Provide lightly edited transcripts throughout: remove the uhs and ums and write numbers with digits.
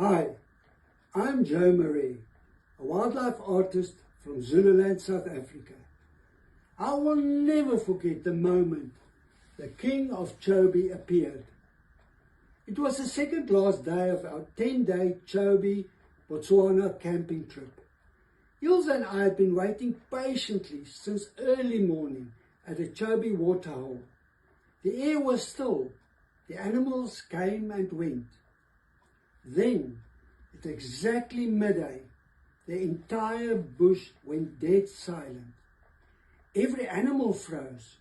Hi, I'm Joe Marie, a wildlife artist from Zululand, South Africa. I will never forget the moment the King of Chobe appeared. It was the second last day of our 10-day Chobe, Botswana camping trip. Ilse and I had been waiting patiently since early morning at the Chobe waterhole. The air was still, the animals came and went. Then, at exactly midday, the entire bush went dead silent. Every animal froze,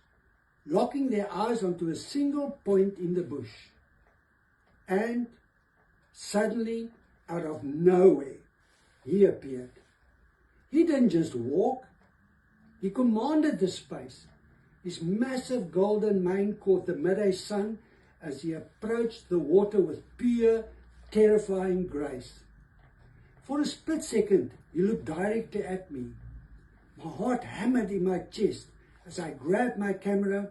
locking their eyes onto a single point in the bush. And suddenly, out of nowhere, he appeared. He didn't just walk, he commanded the space. His massive golden mane caught the midday sun as he approached the water with pure, terrifying grace. For a split second, he looked directly at me. My heart hammered in my chest as I grabbed my camera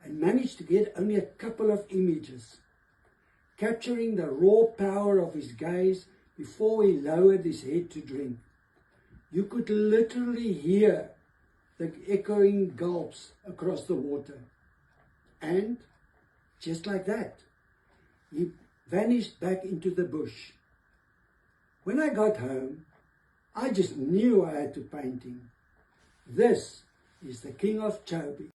and managed to get only a couple of images, capturing the raw power of his gaze before he lowered his head to drink. You could literally hear the echoing gulps across the water. And just like that, he vanished back into the bush. When I got home, I just knew I had to paint him. This is the King of Chobe.